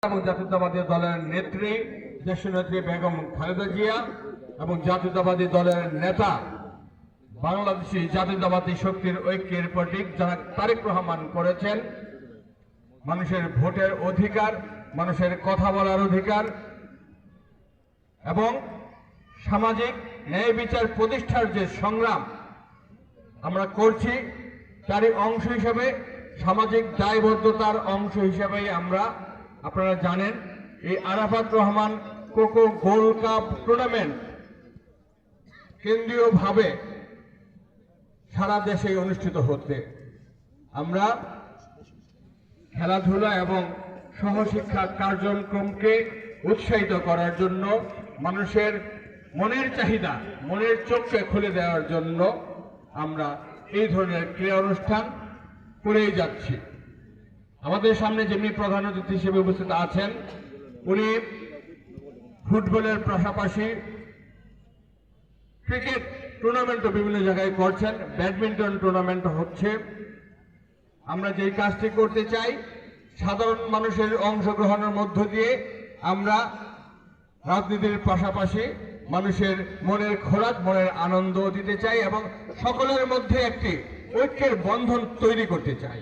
এবং জাতীয়তাবাদী দলের নেত্রী দেশনেত্রী বেগম খালেদা জিয়া এবং জাতীয়তাবাদী দলের নেতা বাংলাদেশী জাতীয়তাবাদী শক্তির ঐক্যের প্রতীক জনাব তারেক রহমান করেছেন। মানুষের ভোটের অধিকার, মানুষের কথা বলার অধিকার এবং সামাজিক ন্যায় বিচার প্রতিষ্ঠার যে সংগ্রাম আমরা করছি, তারই অংশ হিসেবে সামাজিক দায়বদ্ধতার অংশ হিসেবেই আমরা, আপনারা জানেন, এই Arafat Rahman Koko gold cup tournament কেন্দ্রীয়ভাবে সারা দেশে অনুষ্ঠিত হচ্ছে। আমরা খেলাধুলা এবং সহশিক্ষা কার্যক্রমকে উৎসাহিত করার জন্য, মানুষের মনের চাহিদা, মনের চোখকে খুলে দেওয়ার জন্য আমরা এই ধরনের ক্রীড়া অনুষ্ঠান করেই যাচ্ছি। আমাদের সামনে যেমনি প্রধান অতিথি হিসেবে উপস্থিত আছেন, উনি ফুটবলের পাশাপাশি ক্রিকেট টুর্নামেন্টও বিভিন্ন জায়গায় করছেন, ব্যাডমিন্টন টুর্নামেন্ট হচ্ছে। আমরা যেই কাজটি করতে চাই, সাধারণ মানুষের অংশগ্রহণের মধ্য দিয়ে আমরা রাজনীতির পাশাপাশি মানুষের মনের খোরাক, মনের আনন্দ দিতে চাই এবং সকলের মধ্যে একটি ঐক্যের বন্ধন তৈরি করতে চাই।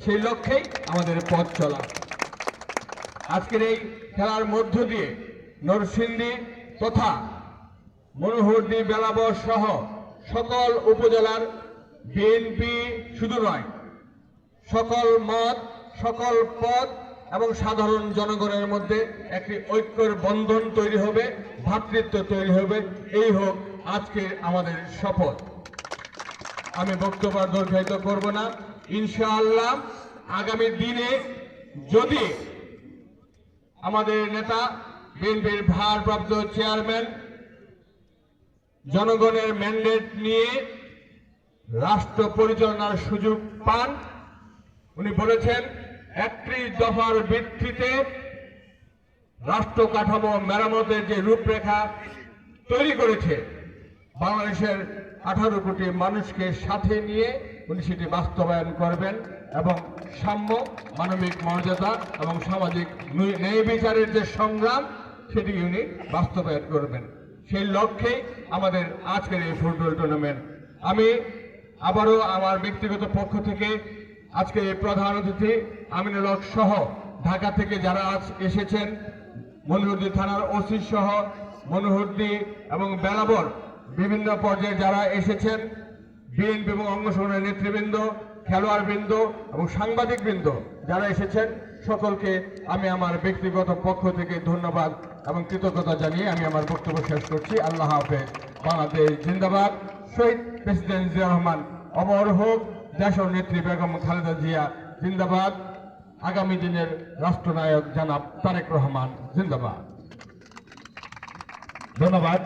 সেই লক্ষ্যেই আমাদের পথ চলা। আজকের এই খেলার মধ্য দিয়ে নরসিংদী তথা মনোহরদী, বেলাবর সহ সকল উপজেলার বিএনপি শুধু নয়, সকল মত, সকল পদ এবং সাধারণ জনগণের মধ্যে একটি ঐক্যের বন্ধন তৈরি হবে, ভ্রাতৃত্ব তৈরি হবে। এই হোক আজকে আমাদের শপথ। আমি বক্তব্য দীর্ঘায়িত করব না। ইনশাআল্লাহ আগামী দিনে যদি আমাদের নেতা, বিএনপির ভারপ্রাপ্ত চেয়ারম্যান জনগণের ম্যান্ডেট নিয়ে রাষ্ট্র পরিচালনার সুযোগ পান, উনি বলেছেন 31 দফার ভিত্তিতে রাষ্ট্র কাঠামো মেরামতের যে রূপরেখা তৈরি করেছে, বাংলাদেশের 18 কোটি মানুষকে সাথে নিয়ে উনি সেটি বাস্তবায়ন করবেন এবং সাম্য, মানবিক মর্যাদা এবং সামাজিক ন্যায় বিচারের যে সংগ্রাম, সেটি উনি বাস্তবায়ন করবেন। সেই লক্ষ্যেই আমাদের আজকের এই ফুটবল টুর্নামেন্ট। আমি আবারও আমার ব্যক্তিগত পক্ষ থেকে আজকে প্রধান অতিথি আমিনুল হক সহ ঢাকা থেকে যারা আজ এসেছেন, মনোহরদী থানার ওসি সহ মনোহরদী এবং বেলাবর বিভিন্ন পর্যায়ে যারা এসেছেন, বিএনপি এবং অঙ্গ সংগঠনের নেতৃবৃন্দ, খেলোয়াড়বৃন্দ এবং সাংবাদিকবৃন্দ যারা এসেছেন, সকলকে আমি আমার ব্যক্তিগত পক্ষ থেকে ধন্যবাদ এবং কৃতজ্ঞতা জানিয়ে আমি আমার বক্তব্য শেষ করছি। আল্লাহ হাফেজ। বাংলাদেশ জিন্দাবাদ। শহীদ প্রেসিডেন্ট জিয়া রহমান অমর হোক। দেশের নেত্রী বেগম খালেদা জিয়া জিন্দাবাদ। আগামী দিনের রাষ্ট্রনায়ক জনাব তারেক রহমান জিন্দাবাদ। ধন্যবাদ।